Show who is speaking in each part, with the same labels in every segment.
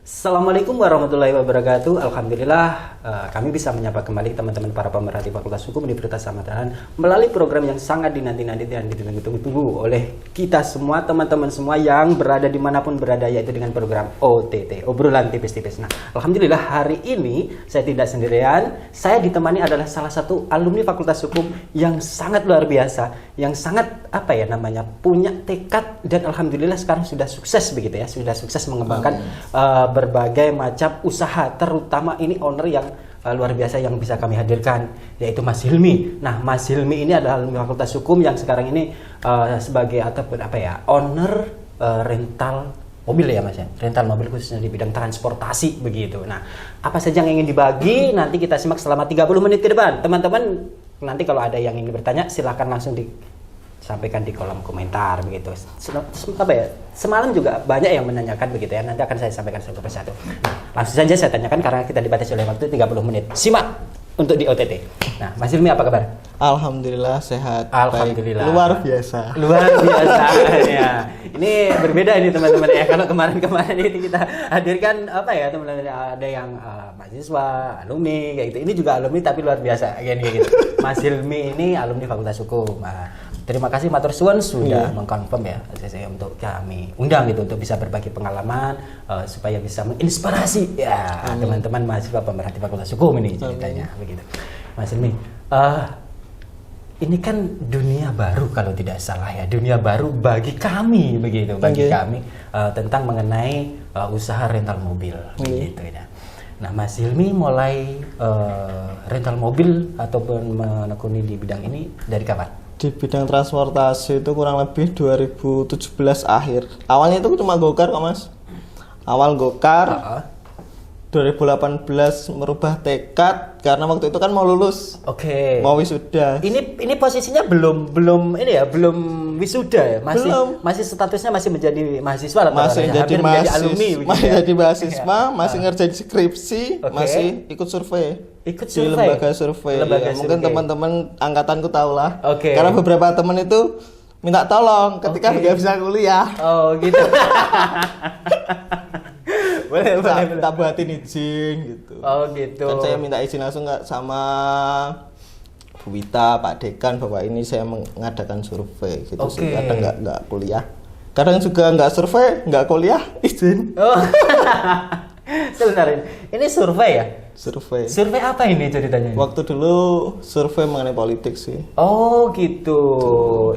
Speaker 1: Assalamualaikum warahmatullahi wabarakatuh. Alhamdulillah kami bisa menyapa kembali teman-teman para pemerhati Fakultas Hukum Universitas Samataran melalui program yang sangat dinanti-nanti dan ditunggu-tunggu oleh kita semua, teman-teman semua yang berada dimanapun berada, yaitu dengan program OTT, obrolan tipis-tipis. Nah, alhamdulillah hari ini saya tidak sendirian. Saya ditemani adalah salah satu alumni Fakultas Hukum yang sangat luar biasa, yang sangat punya tekad, dan alhamdulillah sekarang sudah sukses begitu ya, sudah sukses mengembangkan berbagai macam usaha, terutama ini owner yang luar biasa yang bisa kami hadirkan, yaitu Mas Hilmi. Nah, Mas Hilmi ini adalah alumni Fakultas Hukum yang sekarang ini sebagai owner rental mobil ya Mas ya, rental mobil khususnya di bidang transportasi begitu. Nah, apa saja yang ingin dibagi nanti kita simak selama 30 menit ke depan. Teman-teman nanti kalau ada yang ingin bertanya silahkan langsung disampaikan di kolom komentar begitu. Semalam juga banyak yang menanyakan begitu ya. Nanti akan saya sampaikan satu persatu. Nah, langsung saja saya tanyakan karena kita dibatasi oleh waktu 30 menit. Simak untuk di OTT. Nah, Mas Hilmi apa kabar?
Speaker 2: Alhamdulillah sehat.
Speaker 1: Alhamdulillah.
Speaker 2: Baik. Luar biasa.
Speaker 1: Luar biasa. Ya. Ini berbeda ini teman-teman ya. Kalau kemarin ini kita hadirkan teman-teman, ada yang mahasiswa, alumni kayak gitu. Ini juga alumni tapi luar biasa kayak gitu. Mas Hilmi ini alumni Fakultas Hukum. Terima kasih matur suwun sudah mengkonfirm ya saya untuk kami undang gitu untuk bisa berbagi pengalaman supaya bisa menginspirasi ya teman-teman mahasiswa pemerhati Fakultas Hukum ini ceritanya begitu. Mas Hilmi, ini kan dunia baru kalau tidak salah ya, dunia baru bagi kami begitu, bagi kami tentang mengenai usaha rental mobil begitu ya. Nah, Mas Hilmi mulai rental mobil ataupun menekuni di bidang ini dari kapan?
Speaker 2: Di bidang transportasi itu kurang lebih 2017 akhir. Awalnya itu cuma gokar kok Mas. Awal gokar. 2018 merubah tekad karena waktu itu kan mau lulus.
Speaker 1: Oke.
Speaker 2: Mau wisuda.
Speaker 1: Ini posisinya belum wisuda ya? Masih statusnya masih menjadi mahasiswa atau
Speaker 2: masih jadi
Speaker 1: alumni begitu.
Speaker 2: Masih jadi mahasiswa, masih ngerjain skripsi, masih ikut survei. Di lembaga survei. Mungkin teman-teman angkatanku tahu lah. Karena beberapa teman itu minta tolong ketika nggak bisa kuliah.
Speaker 1: Oh gitu. boleh.
Speaker 2: Tak buatin izin gitu.
Speaker 1: Oh gitu.
Speaker 2: Kan saya minta izin langsung nggak sama Bu Wita, Pak Dekan bahwa ini saya mengadakan survei gitu. Kadang nggak kuliah. Kadang juga nggak survei, nggak kuliah, izin. Oh.
Speaker 1: Sebentar, ini survei ya?
Speaker 2: Survei.
Speaker 1: Survei apa ini ceritanya?
Speaker 2: Waktu dulu survei mengenai politik sih.
Speaker 1: Oh gitu.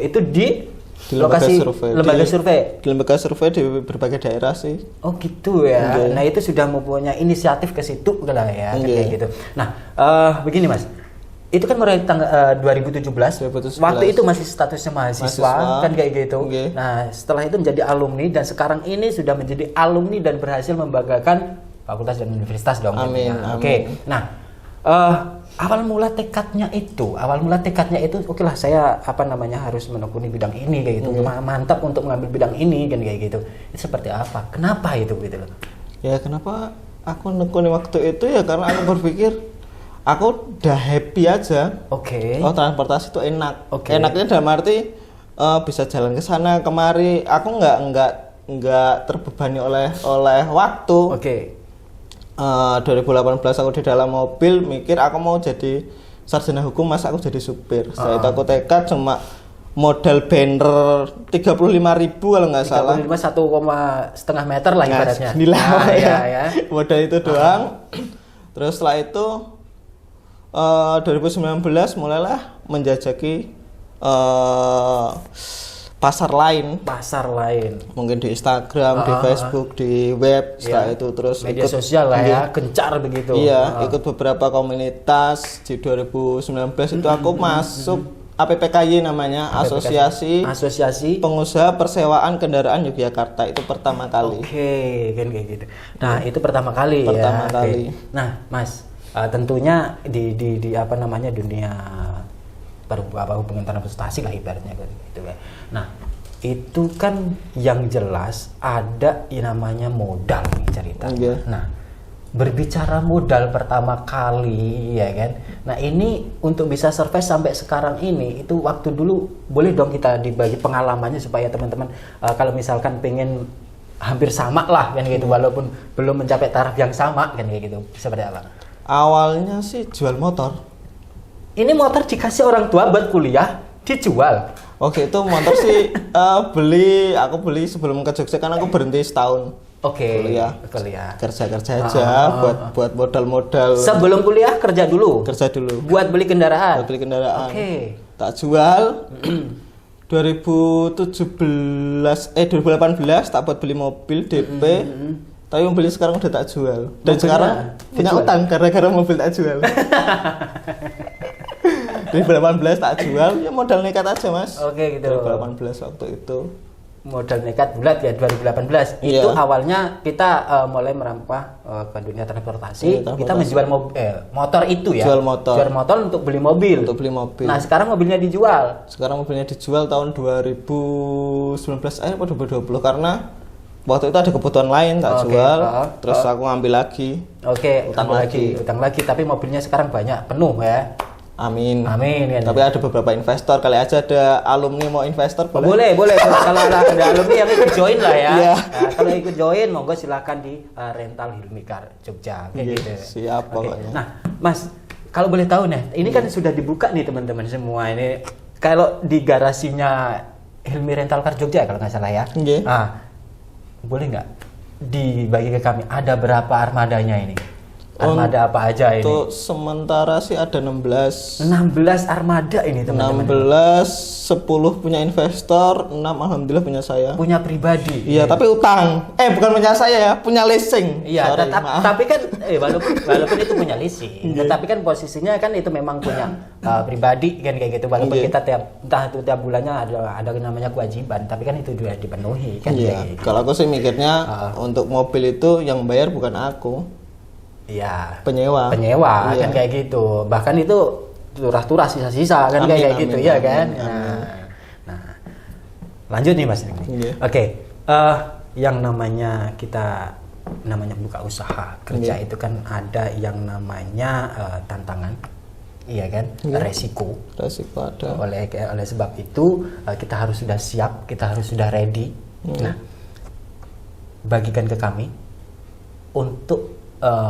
Speaker 1: Itu di lokasi lembaga survei.
Speaker 2: Di lembaga survei di berbagai daerah sih.
Speaker 1: Oh gitu ya. Nah itu sudah mempunyai inisiatif ke situ lah ya kayak gitu. Nah begini Mas, itu kan mulai tanggal 2017. Waktu itu masih statusnya mahasiswa kan kayak gitu. Nah setelah itu menjadi alumni dan sekarang ini sudah menjadi alumni dan berhasil membanggakan fakultas dan universitas dong.
Speaker 2: Amin.
Speaker 1: Oke. Nah awal mula tekadnya itu oke lah saya harus menekuni bidang ini kayak gitu. Mantap untuk mengambil bidang ini kan kayak gitu. Itu seperti apa? Kenapa itu gitu loh?
Speaker 2: Ya kenapa aku menekuni waktu itu ya karena aku berpikir aku udah happy aja. Oh transportasi itu enak. Enaknya dalam arti bisa jalan ke sana kemari. Aku nggak terbebani oleh waktu. 2018 aku di dalam mobil mikir aku mau jadi sarjana hukum, masa aku jadi supir. Setelah itu aku tekad cuma modal banner 35.000 kalau nggak salah.
Speaker 1: 1,5 meter lah ibaratnya.
Speaker 2: Ya. Modal itu doang. Terus setelah itu 2019 mulailah menjajaki pasar lain mungkin di Instagram, di Facebook, di web. Setelah itu terus
Speaker 1: media sosial lah ya, gencar begitu.
Speaker 2: Ikut beberapa komunitas. Di 2019 itu aku masuk APPKY namanya, Asosiasi Pengusaha Persewaan Kendaraan Yogyakarta. Itu pertama kali.
Speaker 1: Kan kayak gitu. Nah itu pertama kali. Nah Mas, tentunya di dunia hubungan transportasi lah ibaratnya gitu ya. Nah itu kan yang jelas ada yang namanya modal nih cerita. Nah berbicara modal pertama kali ya kan. Nah ini untuk bisa survive sampai sekarang ini, itu waktu dulu boleh dong kita dibagi pengalamannya supaya teman-teman kalau misalkan pengen hampir sama lah kan gitu, walaupun belum mencapai taraf yang sama kan kayak gitu. Seperti apa?
Speaker 2: Awalnya sih jual motor.
Speaker 1: Ini motor dikasih orang tua buat kuliah, dijual.
Speaker 2: Oke, itu motor sih aku beli sebelum ke Jogja, kan aku berhenti setahun. Kuliah. Kerja aja buat modal-modal.
Speaker 1: Sebelum kuliah kerja dulu. Buat beli kendaraan. Tak jual. 2018 tak buat beli mobil DP. Tapi mobil sekarang udah tak jual. Dan sekarang punya utang gara-gara mobil tak jual. 2018 tak jual, ya modal nekat aja, Mas. Oke, gitu.
Speaker 2: 2018 waktu itu.
Speaker 1: Modal nekat bulat ya 2018. Itu awalnya kita mulai merampah ke dunia transportasi. Kita menjual motor itu ya. Jual motor untuk beli mobil. Nah, sekarang mobilnya dijual.
Speaker 2: Tahun 2019 atau 2020 karena waktu itu ada kebutuhan lain tak jual. Terus aku ngambil lagi.
Speaker 1: Utang lagi tapi mobilnya sekarang banyak, penuh ya.
Speaker 2: Amin.
Speaker 1: Ya.
Speaker 2: Tapi ada beberapa investor, kali aja ada alumni mau investor
Speaker 1: boleh. Kalau ada alumni yang ikut join lah ya. Nah, kalau ikut join monggo silakan di rental Hilmi Car Jogja kayak gitu.
Speaker 2: Siap pokoknya.
Speaker 1: Nah, Mas, kalau boleh tahu nih, ini kan sudah dibuka nih teman-teman semua ini. Kalau di garasinya Hilmi Rental Car Jogja kalau nggak salah ya. Boleh nggak dibagi ke kami ada berapa armadanya ini? Armada apa aja ini?
Speaker 2: Untuk sementara sih ada 16
Speaker 1: armada ini teman-teman.
Speaker 2: 10 punya investor, 6 alhamdulillah punya saya.
Speaker 1: Punya pribadi.
Speaker 2: Iya, tapi utang. Bukan punya saya ya, punya leasing.
Speaker 1: Iya, tapi kan walaupun itu punya leasing, tetapi kan posisinya kan itu memang punya pribadi kan kayak gitu. Walaupun kita tiap bulannya ada namanya kewajiban, tapi kan itu juga dipenuhi kan kayak gitu.
Speaker 2: Kalau aku sih mikirnya untuk mobil itu yang bayar bukan aku.
Speaker 1: Iya.
Speaker 2: Penyewa
Speaker 1: kan kayak gitu. Bahkan itu turah-turah sisa-sisa kan kayak gitu ya kan. Nah, lanjut nih Mas. Oke. Yang namanya buka usaha kerja itu kan ada yang namanya tantangan. Iya kan? Resiko
Speaker 2: ada.
Speaker 1: Oleh sebab itu kita harus sudah siap, kita harus sudah ready. Nah, bagikan ke kami untuk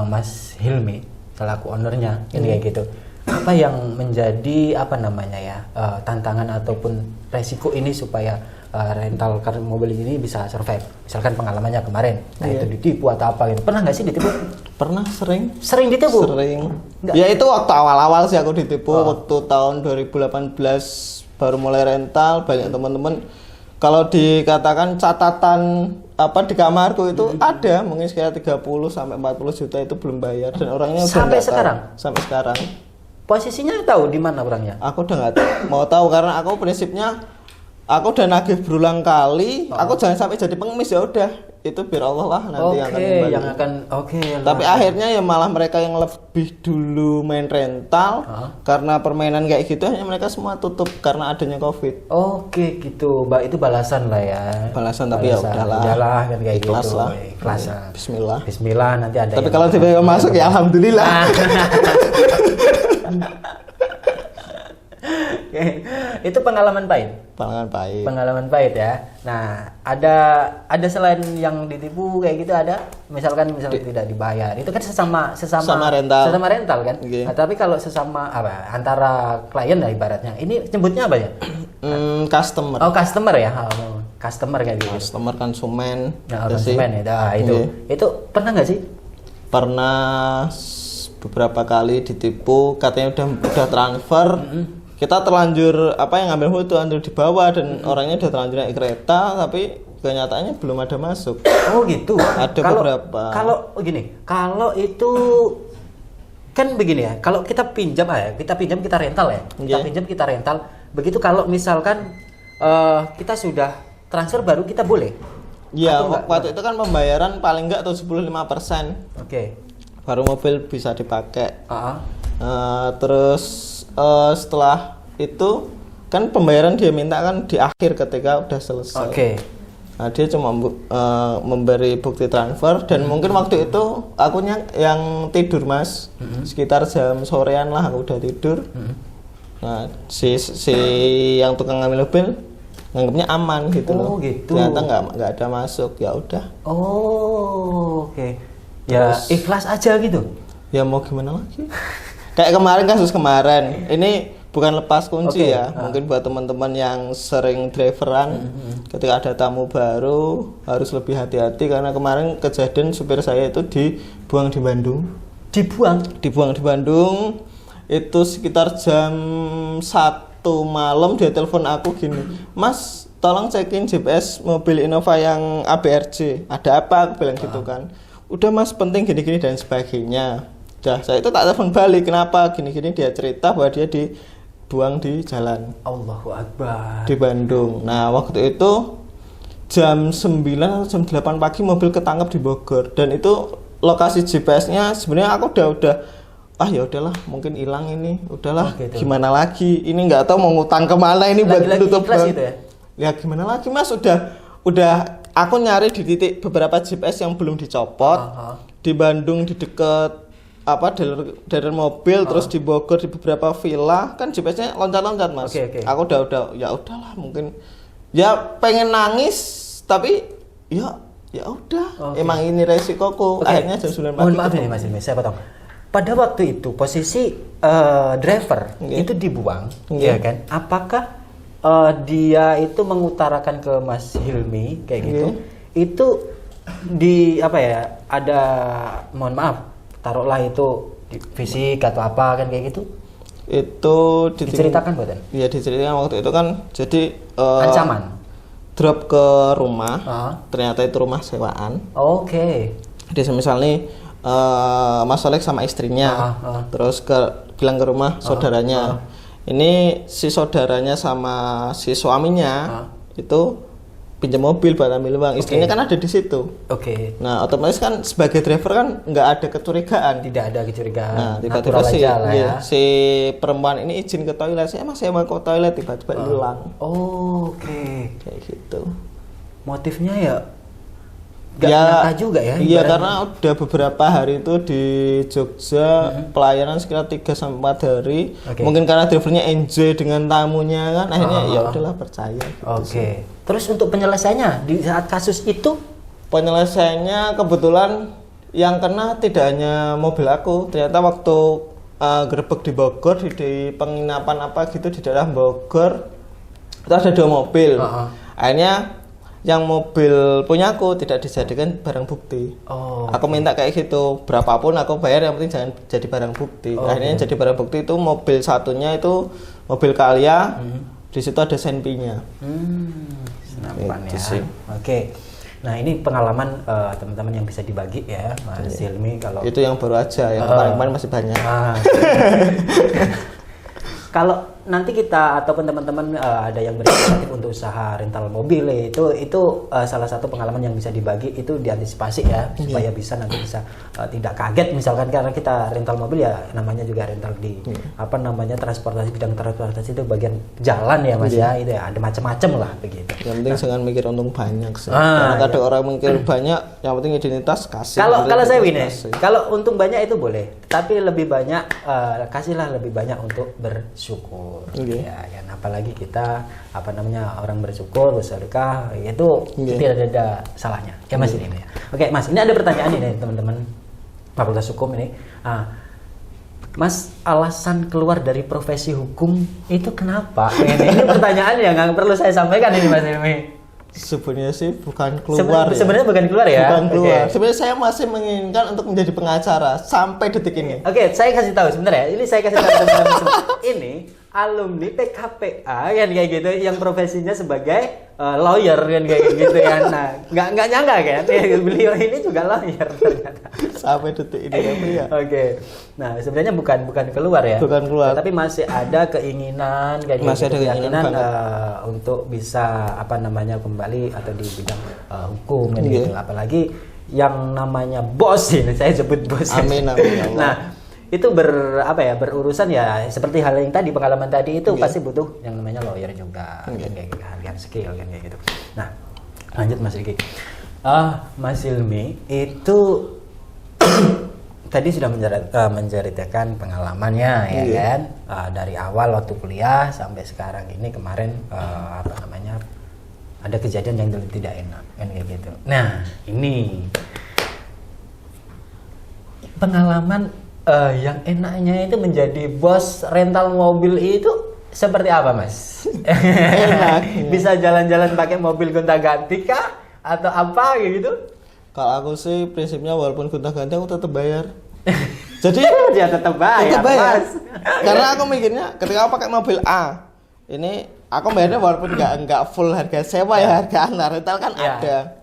Speaker 1: Mas Hilmi selaku ownernya kayak gitu, apa yang menjadi tantangan ataupun resiko ini supaya rental car mobil ini bisa survive. Misalkan pengalamannya kemarin, itu ditipu atau apa gitu. Pernah nggak sih ditipu?
Speaker 2: Pernah, sering
Speaker 1: ditipu.
Speaker 2: Ya itu waktu awal-awal sih aku ditipu. Waktu tahun 2018 baru mulai rental, banyak teman-teman. Kalau dikatakan catatan di kamarku itu ada mungkin sekitar 30 sampai 40 juta itu belum bayar dan orangnya
Speaker 1: sampai
Speaker 2: sekarang.
Speaker 1: Posisinya tahu di mana orangnya?
Speaker 2: Aku udah nggak mau tahu karena aku prinsipnya aku udah nagih berulang kali. Aku jangan sampai jadi pengemis, ya udah itu biar Allah lah nanti yang akan tapi akhirnya ya malah mereka yang lebih dulu main rental karena permainan kayak gitu hanya mereka semua tutup karena adanya COVID.
Speaker 1: Gitu. Itu balasan lah ya.
Speaker 2: Tapi ya udahlah
Speaker 1: kan kayak
Speaker 2: ikhlas
Speaker 1: gitu.
Speaker 2: Lah.
Speaker 1: Ikhlas. Bismillah nanti ada.
Speaker 2: Tapi kalau tiba-tiba masuk ya alhamdulillah.
Speaker 1: Itu pengalaman pahit ya. Nah, ada selain yang ditipu kayak gitu ada misalkan tidak dibayar. Itu kan sesama rental kan. Nah, tapi kalau sesama antara klien lah ibaratnya. Ini nyebutnya apa ya?
Speaker 2: Customer.
Speaker 1: Customer ya. Customer kayak gitu.
Speaker 2: Customer konsumen.
Speaker 1: Konsumen ya. Itu pernah nggak sih?
Speaker 2: Pernah beberapa kali ditipu, katanya udah transfer. Kita terlanjur yang ngambil foto terlanjur dibawa dan orangnya udah terlanjur naik kereta, tapi kenyataannya belum ada masuk.
Speaker 1: Gitu.
Speaker 2: Ada beberapa.
Speaker 1: Kalau itu kan begini ya. Kalau kita pinjam kita rental ya. Kita rental. Begitu kalau misalkan kita sudah transfer baru kita boleh.
Speaker 2: Iya, waktu itu kan pembayaran paling enggak 75%. Baru mobil bisa dipakai. Terus setelah itu kan pembayaran dia minta kan di akhir ketika udah selesai. Nah, dia cuma memberi bukti transfer dan mungkin waktu itu akunya yang tidur Mas. Sekitar jam sorean lah aku udah tidur. Nah, si yang tukang ngambil mobil nganggapnya aman gitu loh.
Speaker 1: Gitu.
Speaker 2: Ternyata nggak ada masuk, ya udah.
Speaker 1: Oke. Ya terus, ikhlas aja gitu.
Speaker 2: Ya mau gimana lagi? Kayak kemarin, kasus kemarin. Ini bukan lepas kunci ya. Mungkin buat teman-teman yang sering driveran, ketika ada tamu baru harus lebih hati-hati, karena kemarin kejadian supir saya itu dibuang di Bandung. Dibuang di Bandung. Itu sekitar jam 1 malam dia telepon aku gini, "Mas, tolong cekin GPS mobil Innova yang ABRJ. Ada apa?" Aku bilang gitu kan. "Udah Mas, penting gini-gini dan sebagainya." Udah, saya itu tak telepon balik, kenapa gini-gini, dia cerita bahwa dia dibuang di jalan.
Speaker 1: Allahu Akbar.
Speaker 2: Di Bandung. Nah, waktu itu jam 9 atau jam 8 pagi mobil ketangkep di Bogor, dan itu lokasi GPS-nya sebenarnya aku udah ya udahlah, mungkin hilang ini, udahlah, gimana lagi, ini nggak tahu mau ngutang kemana ini buat tutup
Speaker 1: gitu ya?
Speaker 2: Ya gimana lagi Mas, udah aku nyari di titik beberapa GPS yang belum dicopot, di Bandung di deket dealer mobil, terus di Bogor di beberapa villa, kan GPS-nya loncat-loncat Mas. Aku udah ya udahlah, mungkin ya pengen nangis tapi ya udah, emang ini resikoku. Akhirnya jam 9 pagi.
Speaker 1: Mohon maaf nih Mas Ilmi, saya potong. Pada waktu itu posisi driver itu dibuang, ya kan? Apakah dia itu mengutarakan ke Mas Hilmi kayak gitu? Itu ada, mohon maaf, taruhlah itu di fisik atau apa kan kayak gitu? Itu diceritakan buatan? Iya, diceritakan waktu itu kan. Jadi ancaman drop ke rumah, ternyata itu rumah sewaan. Dia misalnya Mas Solek sama istrinya, terus bilang ke rumah saudaranya. Ini si saudaranya sama si suaminya itu pinjam mobil buat ambil uang. Istrinya kan ada di situ. Nah, otomatis kan sebagai driver kan nggak ada kecurigaan. Tidak ada kecurigaan. Nah, tiba-tiba si perempuan ini izin ke toilet. Saya mau ke toilet, tiba-tiba hilang. Kayak gitu. Motifnya ya nggak nyata juga ya? Iya, karena udah beberapa hari itu di Jogja pelayanan sekitar 3-4 hari. Mungkin karena drivernya enjoy dengan tamunya kan, akhirnya ya udahlah, percaya. Gitu. Terus untuk penyelesaiannya di saat kasus itu? Penyelesaiannya kebetulan yang kena tidak hanya mobil aku. Ternyata waktu gerebek di Bogor, di penginapan apa gitu di daerah Bogor, itu ada 2 mobil. Akhirnya yang mobil punya aku tidak dijadikan barang bukti. Aku minta kayak gitu, berapapun aku bayar, yang penting jangan jadi barang bukti. Akhirnya jadi barang bukti itu mobil satunya itu mobil Calya, di situ ada senpinya. Senapan ya. Nah ini pengalaman teman-teman yang bisa dibagi ya Mas Hilmi. Kalau itu yang baru aja, yang kemarin masih banyak. Kalau nanti kita ataupun teman-teman ada yang berinisiatif untuk usaha rental mobil, itu salah satu pengalaman yang bisa dibagi, itu diantisipasi ya, supaya bisa nanti bisa tidak kaget misalkan, karena kita rental mobil ya namanya juga rental di transportasi, bidang transportasi itu bagian jalan ya Mas ya, itu ya ada macam-macam lah begitu. Yang penting jangan mikir untung banyak sih. Karena kadang orang mikir banyak, yang penting identitas kasih. Kalau saya ini, kalau untung banyak itu boleh, tapi lebih banyak kasihlah lebih banyak untuk bersyukur. Ya kan, apalagi kita orang bersyukur, bersedekah, itu tidak ada salahnya. Kayak Mas ini ya. Mas, ini ada pertanyaan nih teman-teman Fakultas Hukum ini. Mas, alasan keluar dari profesi hukum itu kenapa? Ini pertanyaan yang nggak perlu saya sampaikan ini Mas Ilmi. Sebenarnya sih bukan keluar. Sebenarnya bukan keluar ya. Bukan keluar. Sebenarnya saya masih menginginkan untuk menjadi pengacara sampai detik ini. Saya kasih tahu sebentar ya. Ini saya kasih tahu teman-teman. Ini alumni PKPA kan kayak gitu, yang profesinya sebagai lawyer kan kayak gitu ya. Nah, nggak nyangka kan beliau ini juga lawyer ternyata. Sampai detik ini ya. Nah, sebenarnya bukan keluar ya. Bukan keluar. Tapi masih ada keinginan kayak gitu. Masih ada keinginan untuk bisa kembali atau di bidang hukum kan gitu. Apalagi yang namanya bos ini, saya sebut bos. Amin amin ya Allah. Nah, itu berurusan ya seperti hal yang tadi, pengalaman tadi itu pasti butuh yang namanya lawyer juga, kayak gitu, keahlian skill kan kayak gitu. Nah, lanjut Mas Riki. Mas Ilmi itu tadi sudah menceritakan pengalamannya ya kan, dari awal waktu kuliah sampai sekarang ini kemarin ada kejadian yang tidak enak kan kayak gitu. Nah, ini pengalaman yang enaknya itu menjadi bos rental mobil itu seperti apa, Mas? Enak. Bisa jalan-jalan pakai mobil gonta-ganti kah atau apa gitu?
Speaker 2: Kalau aku sih prinsipnya walaupun gonta-ganti aku tetap bayar. Jadi
Speaker 1: dia tetap bayar, Mas.
Speaker 2: Karena aku mikirnya ketika aku pakai mobil A, ini aku bayarnya walaupun nggak full harga sewa ya, harga rental kan ada.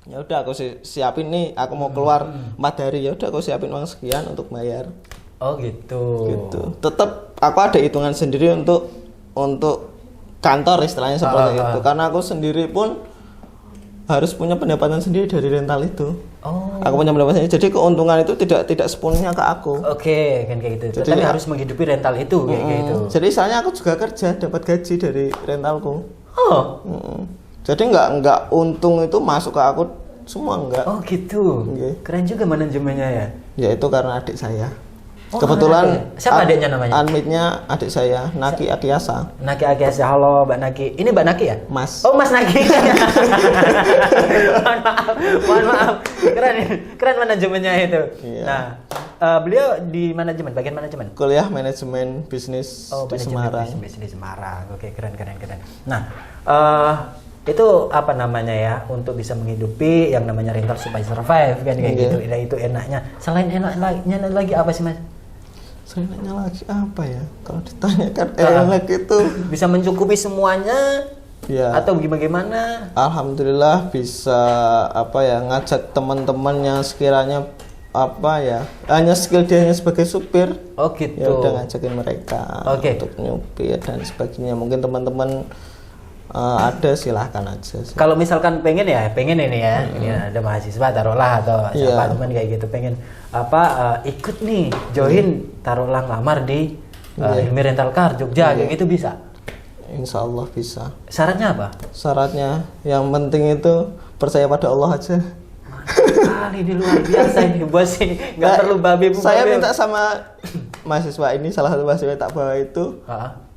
Speaker 2: Ya udah aku siapin nih, aku mau keluar 4 hari, ya udah aku siapin uang sekian untuk bayar.
Speaker 1: Oh gitu.
Speaker 2: Tetap aku ada hitungan sendiri untuk kantor istilahnya seperti itu. Karena aku sendiri pun harus punya pendapatan sendiri dari rental itu. Aku punya pendapatan sendiri. Jadi keuntungan itu tidak sepenuhnya ke aku.
Speaker 1: Oke, kan kayak gitu. Jadi harus menghidupi rental itu kayak gitu.
Speaker 2: Jadi misalnya aku juga kerja dapat gaji dari rentalku. Jadi nggak untung itu masuk ke aku semua enggak.
Speaker 1: Oh gitu. Keren juga manajemennya ya.
Speaker 2: Ya itu karena adik saya. Kebetulan
Speaker 1: siapa adiknya namanya?
Speaker 2: Admitnya adik saya, Naki Akiasa.
Speaker 1: Naki Akiasa, halo Mbak Naki. Ini Mbak Naki ya?
Speaker 2: Mas.
Speaker 1: Oh Mas Naki. Mohon maaf. Keren manajemennya itu.
Speaker 2: Iya.
Speaker 1: Nah, beliau di manajemen, bagian manajemen.
Speaker 2: Kuliah manajemen bisnis di Semarang.
Speaker 1: Bisnis di Semarang. Oke, keren. Nah, itu apa namanya ya, untuk bisa menghidupi yang namanya rental supaya survive kan kayak gitu. Itu enaknya. Selain enaknya lagi apa sih, Mas?
Speaker 2: Enaknya lagi apa ya? Kalau ditanyakan enak itu
Speaker 1: bisa mencukupi semuanya
Speaker 2: ya.
Speaker 1: Atau bagaimana?
Speaker 2: Alhamdulillah bisa ngajak teman-teman yang sekiranya hanya skill dia hanya sebagai supir.
Speaker 1: Oh gitu.
Speaker 2: Ya udah ngajakin mereka untuk nyupir dan sebagainya. Mungkin teman-teman ada, silahkan aja sih.
Speaker 1: Kalau misalkan pengen ini ya, ini ada mahasiswa taruhlah atau siapa teman kayak gitu pengen ikut nih join taruhlah ngelamar di Hilmi Rental Car Jogja kayak gitu bisa?
Speaker 2: Insya Allah bisa.
Speaker 1: Syaratnya apa?
Speaker 2: Syaratnya yang penting itu percaya pada Allah aja.
Speaker 1: Kali ini luar biasa ini bos ini nggak perlu babi.
Speaker 2: Saya minta sama mahasiswa ini, salah satu mahasiswa yang tak bawa itu.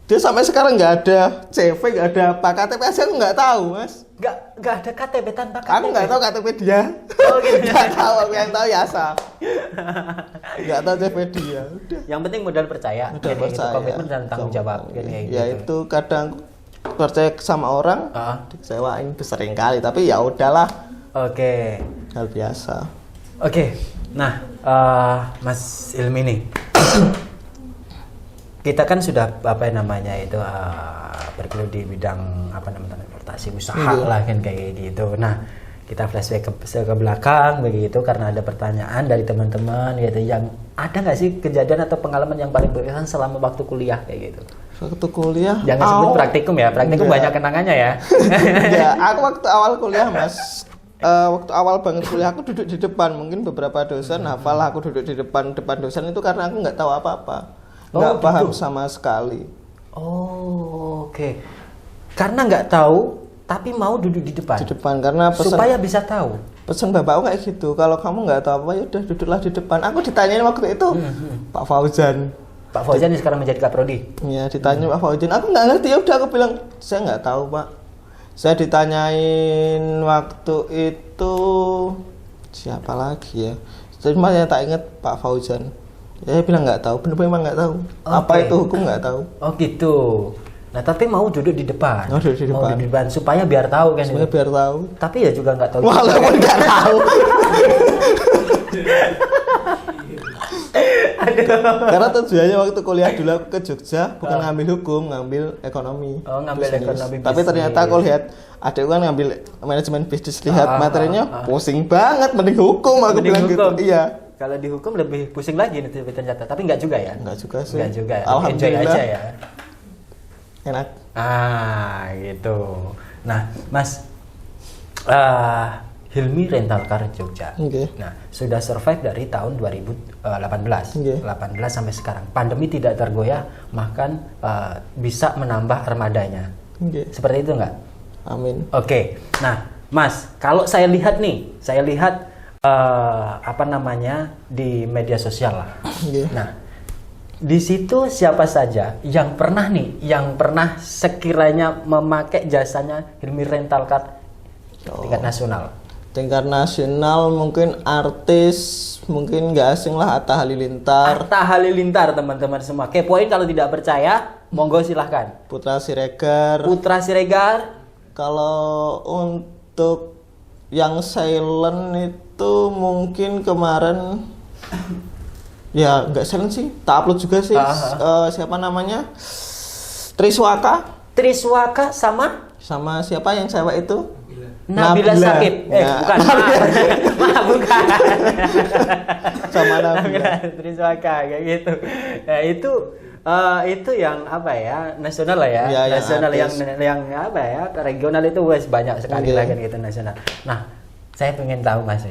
Speaker 2: Dia sampai sekarang nggak ada CV, nggak ada KTP aja, aku nggak tahu, Mas.
Speaker 1: Nggak ada KTP tanpa KTP.
Speaker 2: Aku nggak tahu KTP dia.
Speaker 1: Oh gitu.
Speaker 2: Nggak tahu, aku yang tahu ya asal. Nggak tahu CV dia. Udah.
Speaker 1: Yang penting modal percaya.
Speaker 2: Modal percaya.
Speaker 1: Gitu, komitmen dan tanggung jawab.
Speaker 2: Ya itu kadang percaya sama orang, dikecewain sering kali, tapi ya udahlah.
Speaker 1: Oke.
Speaker 2: Hal biasa.
Speaker 1: Oke. Nah, Mas Hilmi nih. Kita kan sudah bergelut di bidang transportasi usaha lah kan kayak gitu. Nah, kita flashback ke belakang begitu karena ada pertanyaan dari teman-teman gitu yang ada nggak sih kejadian atau pengalaman yang paling berkesan selama waktu kuliah kayak gitu?
Speaker 2: Waktu kuliah?
Speaker 1: Jangan sebut praktikum ya, praktikum banyak kenangannya ya.
Speaker 2: Ya, aku waktu awal kuliah Mas. Waktu awal banget kuliah aku duduk di depan, mungkin beberapa dosen hafal aku duduk di depan dosen itu karena aku nggak tahu apa-apa. Nggak paham sama sekali.
Speaker 1: Oke. Karena nggak tahu, tapi mau duduk di depan.
Speaker 2: Di depan karena
Speaker 1: supaya bisa tahu.
Speaker 2: Pesan bapakku kayak gitu. Kalau kamu nggak tahu apa ya udah duduklah di depan. Aku ditanyain waktu itu Pak Fauzan.
Speaker 1: Pak Fauzan yang sekarang menjadi Kaprodi.
Speaker 2: Iya, ditanya Pak Fauzan. Aku nggak ngerti, ya udah aku bilang saya nggak tahu Pak. Saya ditanyain waktu itu siapa lagi ya? Cuma yang tak ingat Pak Fauzan. Ya, saya bilang nggak tahu, benar-benar emang nggak tahu. Apa itu hukum nggak tahu.
Speaker 1: Oh gitu. Nah tapi mau duduk di depan.
Speaker 2: Mau duduk di depan
Speaker 1: supaya biar tahu kan.
Speaker 2: Supaya biar tahu.
Speaker 1: Tapi ya juga nggak tahu.
Speaker 2: Walaupun nggak tahu. Karena tujuannya waktu kuliah dulu aku ke Jogja bukan ngambil hukum, ngambil ekonomi.
Speaker 1: Oh, ngambil ekonomi.
Speaker 2: Tapi ternyata aku lihat adikku kan ngambil manajemen bisnis, lihat materinya pusing banget, mending hukum aku bilang hukum. Gitu. Iya.
Speaker 1: Kalau dihukum lebih pusing lagi nih ternyata, tapi nggak juga ya?
Speaker 2: Nggak juga sih.
Speaker 1: Nggak juga.
Speaker 2: Alhamdulillah.
Speaker 1: Enjoy aja ya.
Speaker 2: Enak.
Speaker 1: Gitu. Nah, Mas, Hilmi Rental Car Jogja. Nah, sudah survive dari tahun 2018. 18 sampai sekarang. Pandemi tidak tergoyah, bahkan bisa menambah armadanya. Seperti itu nggak?
Speaker 2: Amin.
Speaker 1: Oke. Nah, Mas, kalau saya lihat di media sosial lah. Nah, di situ siapa saja yang pernah sekiranya memakai jasanya Hilmi Rental Car tingkat nasional?
Speaker 2: Tingkat nasional mungkin artis, mungkin nggak asing lah, Atta Halilintar.
Speaker 1: Atta Halilintar, teman-teman semua. Kepoin kalau tidak percaya, monggo silahkan.
Speaker 2: Putra Siregar.
Speaker 1: Putra Siregar.
Speaker 2: Kalau untuk yang silent itu mungkin kemarin ya nggak silent sih, tak upload juga sih. Siapa namanya? Triswaka
Speaker 1: sama
Speaker 2: siapa yang cewek itu?
Speaker 1: Nabila Sakib. Bukan. Bukan.
Speaker 2: Sama Nabila.
Speaker 1: Triswaka kayak gitu. Nah, itu yang apa ya, nasional lah ya, nasional yang apa ya, regional itu wes banyak sekali lagi gitu nasional. Nah, saya pengen tahu Mas,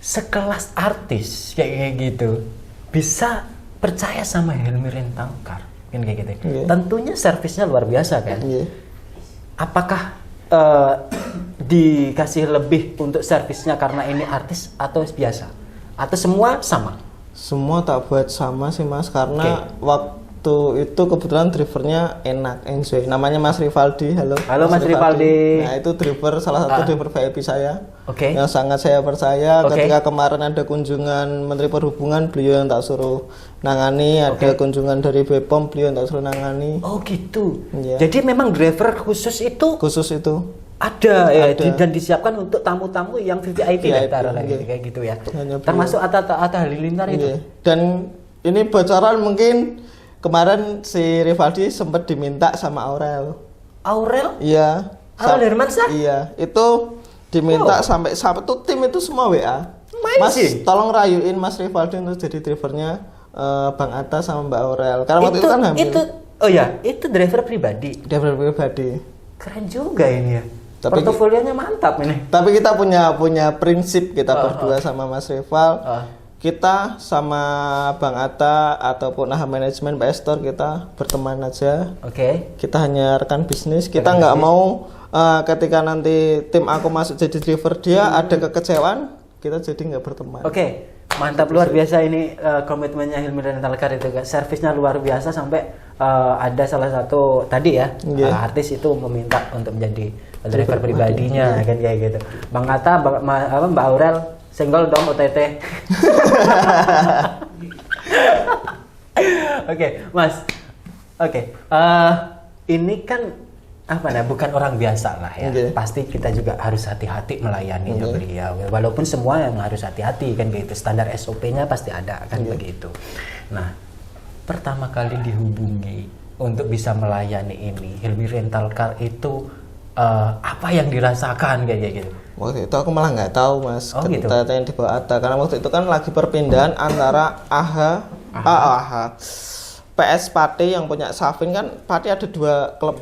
Speaker 1: sekelas artis kayak gitu bisa percaya sama Hilmi Rental Car kan kayak gitu. Tentunya servisnya luar biasa kan. Apakah dikasih lebih untuk servisnya karena ini artis atau biasa? Atau semua sama?
Speaker 2: Semua tak buat sama sih Mas, karena waktu itu kebetulan drivernya enak, enjoy. Namanya Mas Rivaldi. Halo
Speaker 1: Mas Rivaldi.
Speaker 2: Nah, itu salah satu driver VIP saya. Yang sangat saya percaya. Ketika kemarin ada kunjungan Menteri Perhubungan, beliau yang tak suruh nangani. Ada kunjungan dari BPOM, beliau yang tak suruh nangani.
Speaker 1: Oh gitu. Jadi memang driver khusus itu ada ya, dan disiapkan untuk tamu-tamu yang VIP kayak gitu ya. Termasuk Atta Halilintar itu.
Speaker 2: Dan ini bocoran mungkin kemarin si Rivaldi sempat diminta sama Aurel? Iya.
Speaker 1: Aurel Hermansyah?
Speaker 2: Iya, itu diminta sampai tuh tim itu semua WA. Mas, tolong rayuin Mas Rivaldi untuk jadi drivernya Bang Atta sama Mbak Aurel. Karena waktu itu kan hamil.
Speaker 1: Itu driver pribadi. Keren juga ini ya. Portofolionya mantap ini.
Speaker 2: Tapi kita punya prinsip kita berdua sama Mas Rival. Kita sama Bang Atta ataupun AHA Manajemen Pak Estor kita berteman aja. Kita hanya rekan bisnis. Kita nggak mau ketika nanti tim aku masuk jadi driver dia ada kekecewaan, kita jadi nggak berteman.
Speaker 1: Mantap, luar biasa ini komitmennya Hilmi Rental Car itu. Servisnya luar biasa sampai ada salah satu tadi ya artis itu meminta untuk menjadi driver pribadinya kan kayak gitu. Bang Atta, Mbak Aurel senggol dong OTT. Mas. Ini kan bukan orang biasa lah ya. Pasti kita juga harus hati-hati melayani beliau. Walaupun semua yang harus hati-hati kan gitu. Standar SOP-nya pasti ada kan begitu. Nah, pertama kali dihubungi untuk bisa melayani ini Hilmi Rental Car itu apa yang dirasakan kayak gitu?
Speaker 2: Waktu itu aku malah nggak tahu Mas, ketika yang dibawa Atta, karena waktu itu kan lagi perpindahan antara AHA PS Pati yang punya Safin, kan Pati ada 2 klub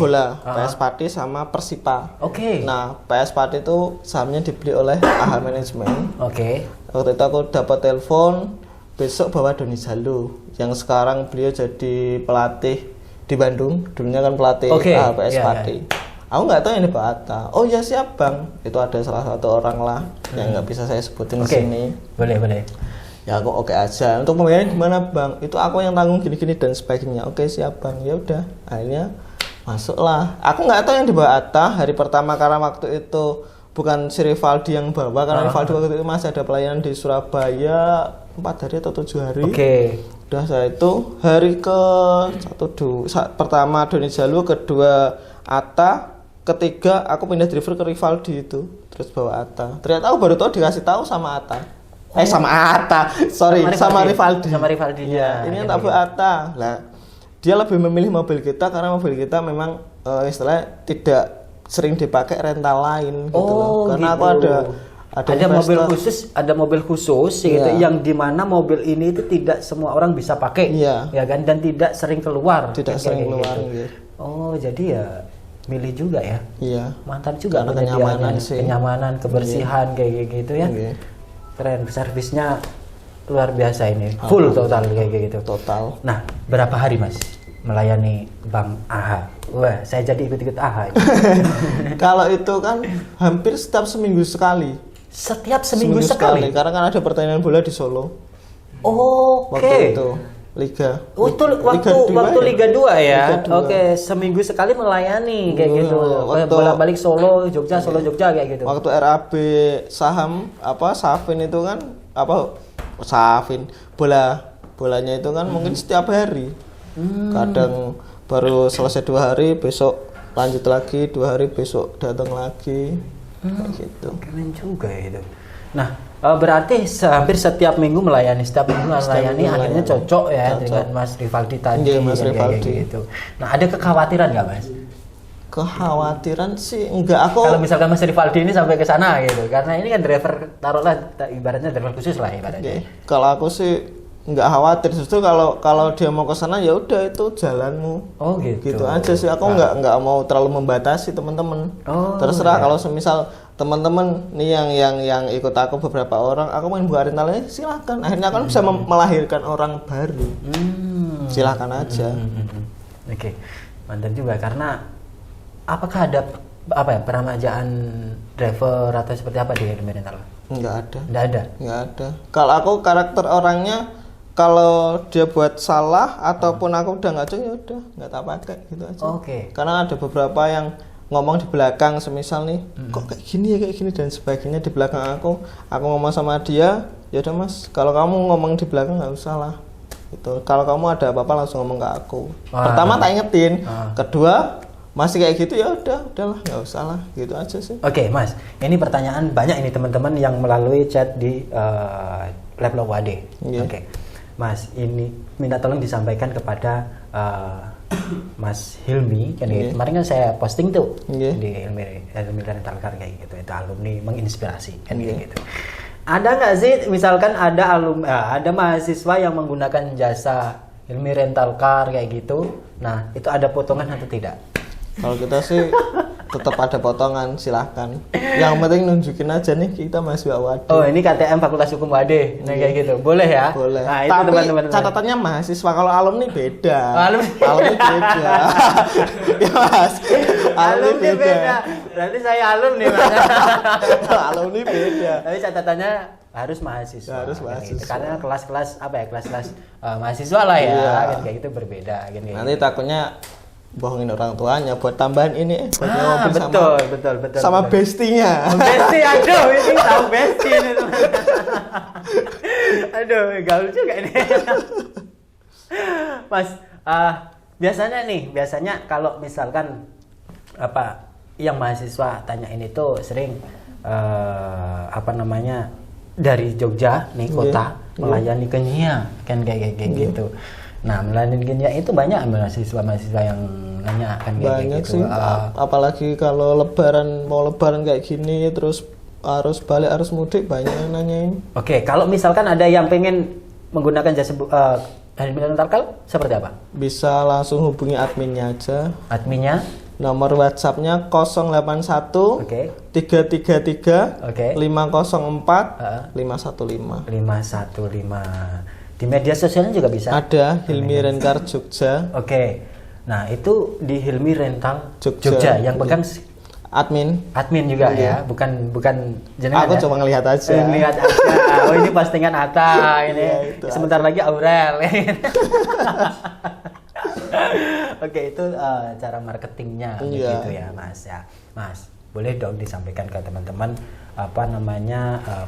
Speaker 2: bola, PS Pati sama Persipa. Nah, PS Pati itu sahamnya dibeli oleh AHA Manajemen. Waktu itu aku dapat telepon besok bawa Doni Zalo yang sekarang beliau jadi pelatih di Bandung, dulunya kan pelatih PS Pati. Aku nggak tahu yang dibawa Atta. Oh ya siap Bang, itu ada salah satu orang lah yang nggak bisa saya sebutin di sini.
Speaker 1: Boleh.
Speaker 2: Ya aku oke aja. Untuk pembayaran gimana Bang? Itu aku yang tanggung gini-gini dan sebagainya. Oke siap Bang. Ya udah, akhirnya masuklah. Aku nggak tahu yang dibawa Atta hari pertama karena waktu itu bukan si Rivaldi yang bawa, karena Rivaldi waktu itu masih ada pelayanan di Surabaya 4 hari atau 7 hari. Udah saya itu hari pertama Doni Zalo, kedua Atta, ketiga aku pindah driver ke Rivaldi itu, terus bawa Atta. Ternyata aku baru tahu dikasih tahu sama Atta. Sama Rivaldi. Ya, ini yang tak bawa Atta. Lah, dia lebih memilih mobil kita karena mobil kita memang istilahnya tidak sering dipakai rental lain gitu loh. Karena aku
Speaker 1: ada mobil khusus gitu, yang dimana mobil ini itu tidak semua orang bisa pakai, ya kan, dan tidak sering keluar.
Speaker 2: Gitu.
Speaker 1: Jadi ya milih juga ya. Mantap juga kenyamanan, kebersihan kayak gitu ya. Keren, servisnya luar biasa ini. Full total kayak gitu. Nah, berapa hari Mas melayani Bang AHA? Wah, saya jadi ikut-ikut AHA.
Speaker 2: Kalau itu kan hampir setiap seminggu sekali.
Speaker 1: Setiap seminggu sekali?
Speaker 2: Karena kan ada pertandingan bola di Solo.
Speaker 1: Waktu
Speaker 2: itu. Liga.
Speaker 1: Oh, itu waktu Liga 2 ya. Liga 2. Oke, seminggu sekali melayani kayak gitu. Bolak-balik Solo, Jogja, Solo, Jogja kayak gitu.
Speaker 2: Waktu RAB Saham Safin itu kan Safin bolanya itu kan mungkin setiap hari. Kadang baru selesai 2 hari, besok lanjut lagi, 2 hari besok datang lagi. Kayak gitu.
Speaker 1: Keren juga ya itu. Nah, berarti hampir setiap minggu melayani, akhirnya cocok ya dengan Mas Rivaldi tadi.
Speaker 2: Iya, Mas Rivaldi.
Speaker 1: Gitu. Nah, ada kekhawatiran nggak, Mas?
Speaker 2: Kekhawatiran sih enggak, aku
Speaker 1: kalau misalkan Mas Rivaldi ini sampai ke sana gitu, karena ini kan driver, taruhlah ibaratnya driver khusus lah ibaratnya.
Speaker 2: Kalau aku sih nggak khawatir, justru kalau dia mau ke sana ya udah itu jalanmu.
Speaker 1: Oh gitu.
Speaker 2: Gitu aja sih. Aku nggak mau terlalu membatasi teman-teman. Terserah kalau semisal teman-teman nih yang ikut aku beberapa orang, aku main buka rentalnya silahkan. Akhirnya kan bisa melahirkan orang baru. Silahkan aja.
Speaker 1: Oke. Mantap juga, karena apakah ada peramajaan driver atau seperti apa di rental?
Speaker 2: Nggak
Speaker 1: ada.
Speaker 2: Kalau aku karakter orangnya, kalau dia buat salah ataupun aku udah nggak cocok, ya udah nggak tak pakai gitu aja. Karena ada beberapa yang ngomong di belakang, semisal nih kok kayak gini dan sebagainya di belakang aku ngomong sama dia, ya udah Mas, kalau kamu ngomong di belakang nggak usah lah gitu. Kalau kamu ada apa-apa langsung ngomong ke aku. Pertama tak ingetin, kedua masih kayak gitu ya udahlah nggak usah lah gitu aja sih.
Speaker 1: Oke, Mas, ini pertanyaan banyak ini teman-teman yang melalui chat di Leblok WAD. Oke. Mas, ini minta tolong disampaikan kepada Mas Hilmi kan kemarin kan saya posting tuh di Hilmi Rental Car kayak gitu, itu alumni menginspirasi kan gitu. Ada nggak sih misalkan ada ada mahasiswa yang menggunakan jasa Hilmi Rental Car kayak gitu, nah itu ada potongan atau tidak?
Speaker 2: Kalau kita sih tetap ada potongan, silahkan. Yang penting nunjukin aja nih kita mahasiswa WAD.
Speaker 1: Oh, ini KTM Fakultas Hukum WAD. Nah, kayak gitu. Boleh ya?
Speaker 2: Boleh.
Speaker 1: Nah, itu
Speaker 2: tapi
Speaker 1: teman-teman.
Speaker 2: Catatannya mahasiswa, kalau alumni beda.
Speaker 1: Alumni
Speaker 2: beda. Ya, Mas.
Speaker 1: Alumni beda. Berarti saya alumni, Mas.
Speaker 2: Alumni beda.
Speaker 1: Tapi catatannya harus mahasiswa.
Speaker 2: Gitu.
Speaker 1: Karena kelas-kelas kelas-kelas mahasiswa lah ya. Kan kayak gitu berbeda.
Speaker 2: Nanti takutnya bohongin orang tuanya buat tambahan ini buat mobil
Speaker 1: betul
Speaker 2: sama bestinya.
Speaker 1: Besti, aduh ini tahu besti ini teman. Aduh, gaul juga ini. Mas, biasanya kalau misalkan yang mahasiswa tanya ini tuh sering dari Jogja nih kota melayani ke Nia kan kayak gitu. Nah, melayani ke Nia itu banyak mahasiswa yang nanya kan
Speaker 2: banyak
Speaker 1: gitu.
Speaker 2: Sih, apalagi kalau mau lebaran kayak gini terus harus balik, harus mudik, banyak yang nanyain.
Speaker 1: Oke, kalau misalkan ada yang pengen menggunakan jasa Hilmi Rental Car seperti apa?
Speaker 2: Bisa langsung hubungi adminnya aja.
Speaker 1: Adminnya?
Speaker 2: Nomor WhatsApp-nya 081 333 504 515. Di media sosialnya juga bisa? Ada, Hilmi Rencar Jogja. Nah, itu di Hilmi Rental Jogja yang pegang admin juga ya, bukan jenengan. Aku cuma ngelihat aja. Oh, ini postingan Atta ini. Ya, sebentar lagi Aurel. Itu cara marketingnya gitu ya, Mas ya. Mas, boleh dong disampaikan ke teman-teman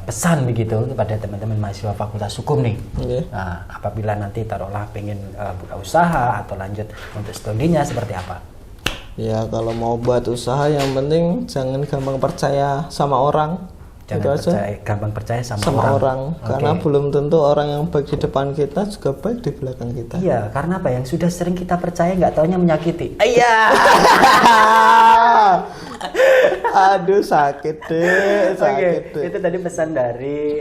Speaker 2: pesan begitu kepada teman-teman mahasiswa Fakultas Hukum nih. Nah, apabila nanti taruhlah pengen buka usaha atau lanjut untuk studinya seperti apa? Ya, kalau mau buat usaha yang penting jangan gampang percaya sama orang. Gampang percaya sama orang. Karena belum tentu orang yang baik di depan kita juga baik di belakang kita. Iya, karena apa? Yang sudah sering kita percaya nggak taunya menyakiti. Iya. Aduh, sakit deh. Itu tadi pesan dari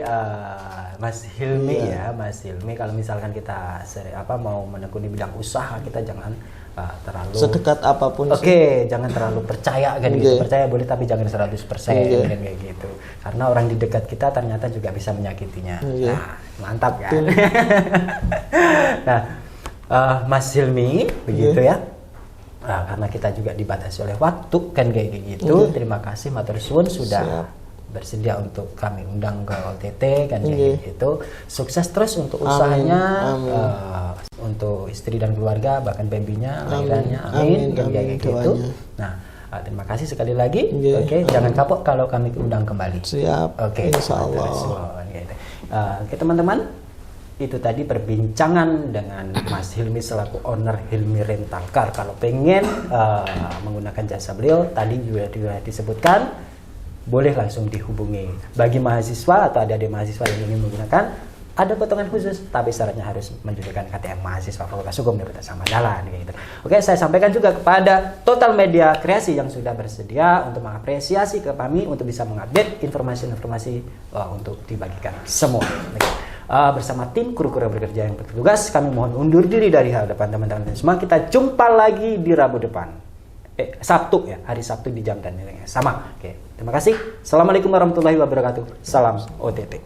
Speaker 2: Mas Hilmi ya, Mas Hilmi. Kalau misalkan kita mau menekuni bidang usaha, kita jangan terlalu sedekat apapun. Jangan terlalu percaya kan gitu. Percaya boleh tapi jangan 100% kan kayak gitu. Karena orang di dekat kita ternyata juga bisa menyakitinya. Nah, mantap kan. Nah, Mas Hilmi begitu ya. Nah, karena kita juga dibatasi oleh waktu kan kayak gitu. Terima kasih matur suwun sudah bersedia untuk kami undang ke OTT kan kayak gitu. Sukses terus untuk usahanya.
Speaker 1: untuk istri dan keluarga, bahkan babynya, lahirannya, amin, kayak gitu. Nah, terima kasih sekali lagi. Oke, jangan kapok kalau kami undang kembali.
Speaker 2: Siap.
Speaker 1: Oke, insyaallah. Oke, teman-teman, itu tadi perbincangan dengan Mas Hilmi selaku owner Hilmi Rental Car. Kalau pengen menggunakan jasa beliau, tadi juga disebutkan, boleh langsung dihubungi. Bagi mahasiswa atau adik-adik mahasiswa yang ingin menggunakan, ada potongan khusus, tapi syaratnya harus menunjukkan KTM mahasiswa Fakultas Hukum Universitas Samarinda gitu. Oke, saya sampaikan juga kepada Total Media Kreasi yang sudah bersedia untuk mengapresiasi ke kami untuk bisa mengupdate informasi-informasi untuk dibagikan semua. Oke. Bersama tim kru-kru yang bekerja yang bertugas, kami mohon undur diri dari hadapan teman-teman semua. Kita jumpa lagi di Rabu depan. Sabtu ya, hari Sabtu di jam dan nilainya sama. Oke, terima kasih. Assalamualaikum warahmatullahi wabarakatuh. Salam OTT.